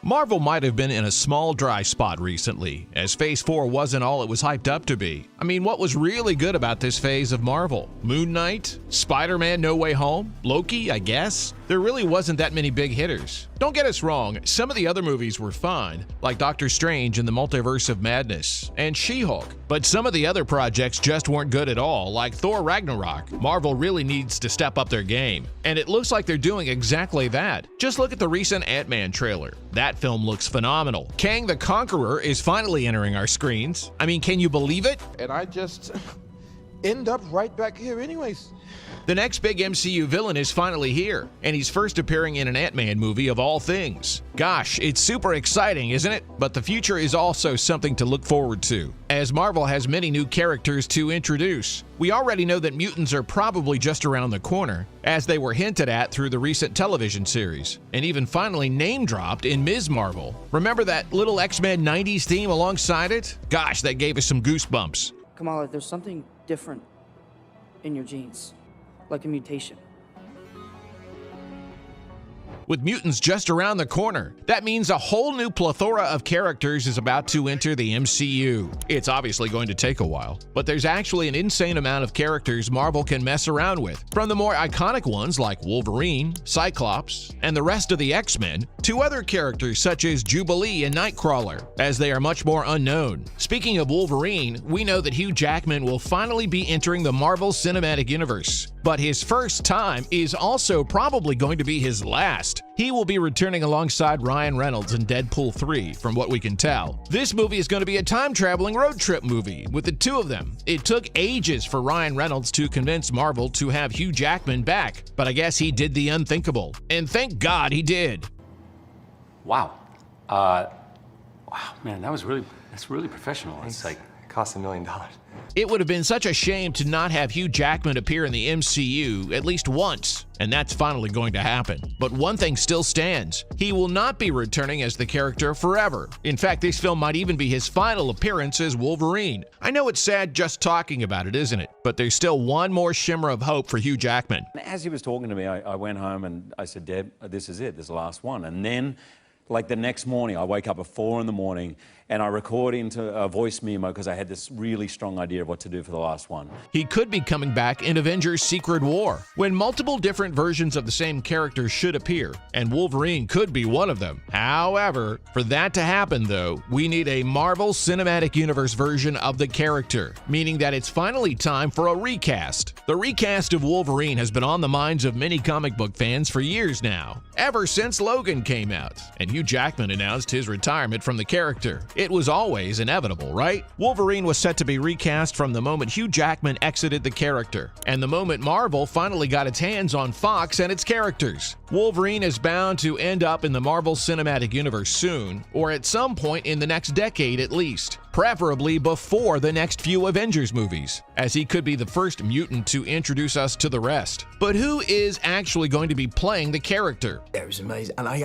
Marvel might have been in a small dry spot recently, as Phase 4 wasn't all it was hyped up to be. I mean, what was really good about this phase of Marvel? Moon Knight? Spider-Man No Way Home? Loki, I guess? There really wasn't that many big hitters. Don't get us wrong, some of the other movies were fine, like Doctor Strange and the Multiverse of Madness, and She-Hulk. But some of the other projects just weren't good at all, like Thor Ragnarok. Marvel really needs to step up their game, and it looks like they're doing exactly that. Just look at the recent Ant-Man trailer. That film looks phenomenal. Kang the Conqueror is finally entering our screens. I mean, can you believe it? And I just end up right back here anyways. The next big MCU villain is finally here, and he's first appearing in an Ant-Man movie of all things. Gosh, it's super exciting, isn't it? But the future is also something to look forward to, as Marvel has many new characters to introduce. We already know that mutants are probably just around the corner, as they were hinted at through the recent television series, and even finally name-dropped in Ms. Marvel. Remember that little X-Men 90s theme alongside it? Gosh, that gave us some goosebumps. Kamala, there's something different in your genes. Like a mutation. With mutants just around the corner, that means a whole new plethora of characters is about to enter the MCU. It's obviously going to take a while, but there's actually an insane amount of characters Marvel can mess around with. From the more iconic ones like Wolverine, Cyclops, and the rest of the X-Men, to other characters such as Jubilee and Nightcrawler, as they are much more unknown. Speaking of Wolverine, we know that Hugh Jackman will finally be entering the Marvel Cinematic Universe. But his first time is also probably going to be his last. He will be returning alongside Ryan Reynolds in Deadpool 3, from what we can tell. This movie is going to be a time-traveling road trip movie with the two of them. It took ages for Ryan Reynolds to convince Marvel to have Hugh Jackman back, but I guess he did the unthinkable. And thank God he did. Wow. Wow, man, that's really professional. Thanks. It's like, It cost $1 million. It would have been such a shame to not have Hugh Jackman appear in the MCU at least once, and that's finally going to happen. But one thing still stands. He will not be returning as the character forever. In fact, this film might even be his final appearance as Wolverine. I know it's sad just talking about it, isn't it? But there's still one more shimmer of hope for Hugh Jackman. as he was talking to me, I went home and I said, Deb, this is it. This is the last one. And then, like the next morning, I wake up at 4 in the morning and I record into a voice memo because I had this really strong idea of what to do for the last one. He could be coming back in Avengers Secret War, when multiple different versions of the same character should appear, and Wolverine could be one of them. However, for that to happen though, we need a Marvel Cinematic Universe version of the character, meaning that it's finally time for a recast. The recast of Wolverine has been on the minds of many comic book fans for years now, ever since Logan came out, and Hugh Jackman announced his retirement from the character. It was always inevitable, right? Wolverine was set to be recast from the moment Hugh Jackman exited the character, and the moment Marvel finally got its hands on Fox and its characters. Wolverine is bound to end up in the Marvel Cinematic Universe soon, or at some point in the next decade at least, preferably before the next few Avengers movies, as he could be the first mutant to introduce us to the rest. But who is actually going to be playing the character? It was amazing, and I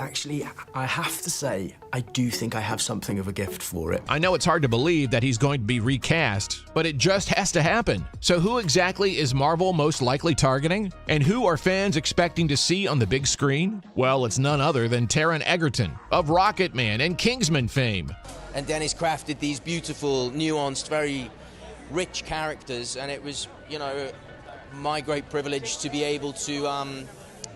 have to say, I do think I have something of a gift for it. I know it's hard to believe that he's going to be recast, but it just has to happen. So who exactly is Marvel most likely targeting? And who are fans expecting to see on the big screen? Well, it's none other than Taron Egerton of Rocketman and Kingsman fame. And Dennis crafted these beautiful, nuanced, very rich characters, and it was, you know, my great privilege to be able to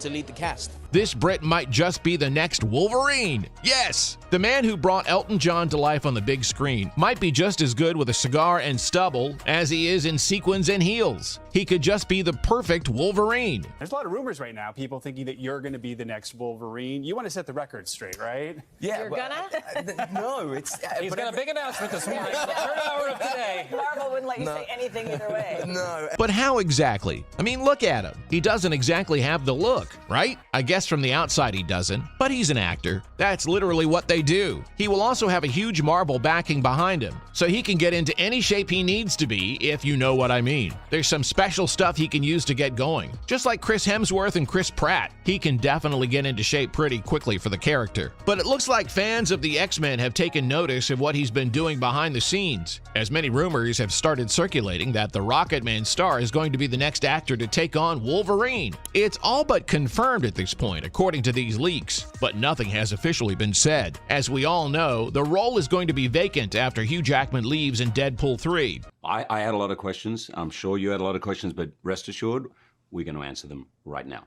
lead the cast. This Brit might just be the next Wolverine. Yes! The man who brought Elton John to life on the big screen might be just as good with a cigar and stubble as he is in sequins and heels. He could just be the perfect Wolverine. There's a lot of rumors right now, people thinking that you're going to be the next Wolverine. You want to set the record straight, right? Yeah, You're gonna? No, it's... He's got a big announcement this morning, the third hour of today. Marvel wouldn't let you say anything either way. No. But how exactly? I mean, look at him. He doesn't exactly have the look, right? I guess from the outside he doesn't, but he's an actor. That's literally what they do. He will also have a huge Marvel backing behind him, so he can get into any shape he needs to be, if you know what I mean. There's some special stuff he can use to get going. Just like Chris Hemsworth and Chris Pratt, he can definitely get into shape pretty quickly for the character. But it looks like fans of the X-Men have taken notice of what he's been doing behind the scenes, as many rumors have started circulating that the Rocketman star is going to be the next actor to take on Wolverine. It's all but confirmed at this point. point, according to these leaks, but nothing has officially been said. As we all know, the role is going to be vacant after Hugh Jackman leaves in Deadpool 3. I had a lot of questions. I'm sure you had a lot of questions, but rest assured, we're going to answer them right now.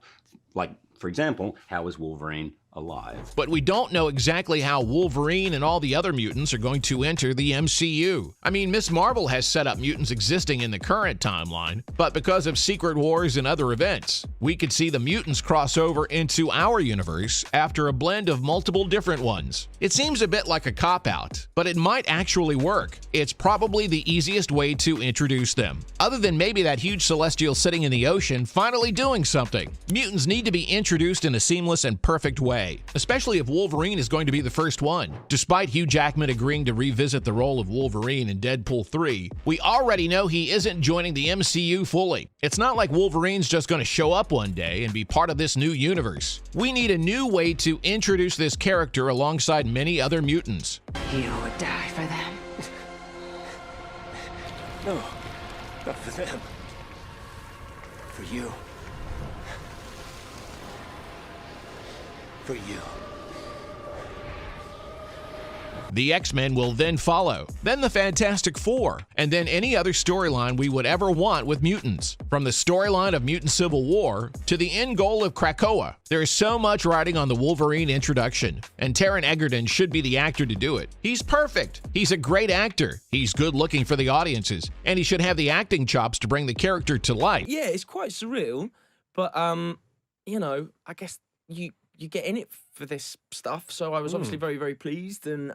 Like, for example, how is Wolverine alive? But we don't know exactly how Wolverine and all the other mutants are going to enter the MCU. I mean, Ms. Marvel has set up mutants existing in the current timeline, but because of Secret Wars and other events, we could see the mutants cross over into our universe after a blend of multiple different ones. It seems a bit like a cop-out, but it might actually work. It's probably the easiest way to introduce them, other than maybe that huge celestial sitting in the ocean finally doing something. Mutants need to be introduced in a seamless and perfect way, especially if Wolverine is going to be the first one. Despite Hugh Jackman agreeing to revisit the role of Wolverine in Deadpool 3, we already know he isn't joining the MCU fully. It's not like Wolverine's just going to show up one day and be part of this new universe. We need a new way to introduce this character alongside many other mutants. You would die for them. No, not for them. For you. For you. The X-Men will then follow, then the Fantastic Four, and then any other storyline we would ever want with mutants. From the storyline of Mutant Civil War to the end goal of Krakoa, there is so much riding on the Wolverine introduction, and Taron Egerton should be the actor to do it. He's perfect. He's a great actor. He's good looking for the audiences, and he should have the acting chops to bring the character to life. Yeah, it's quite surreal, but you know, I guess you get in it for this stuff, so I was obviously very, very pleased, and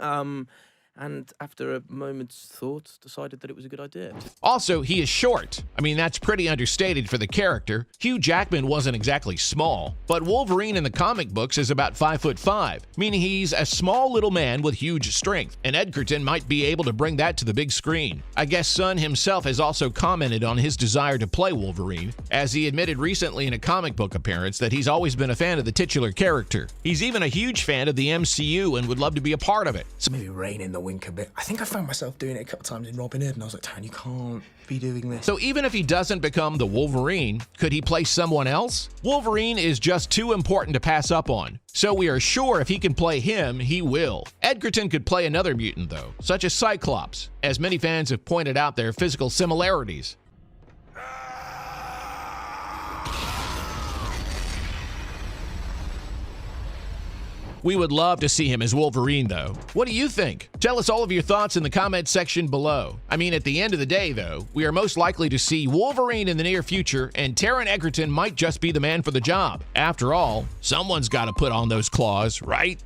after a moment's thought, decided that it was a good idea. Also, he is short. I mean, that's pretty understated for the character. Hugh Jackman wasn't exactly small, but Wolverine in the comic books is about 5'5", meaning he's a small little man with huge strength, and Edgerton might be able to bring that to the big screen. I guess Sun himself has also commented on his desire to play Wolverine, as he admitted recently in a comic book appearance that he's always been a fan of the titular character. He's even a huge fan of the MCU and would love to be a part of it. So maybe rein in the wink a bit. I think I found myself doing it a couple times in Robin Hood, and I was like, Taron, you can't be doing this. So even if he doesn't become the Wolverine, could he play someone else? Wolverine is just too important to pass up on, so we are sure if he can play him, he will. Edgerton could play another mutant though, such as Cyclops, as many fans have pointed out their physical similarities. We would love to see him as Wolverine, though. What do you think? Tell us all of your thoughts in the comment section below. I mean, at the end of the day, though, we are most likely to see Wolverine in the near future, and Taron Egerton might just be the man for the job. After all, someone's got to put on those claws, right?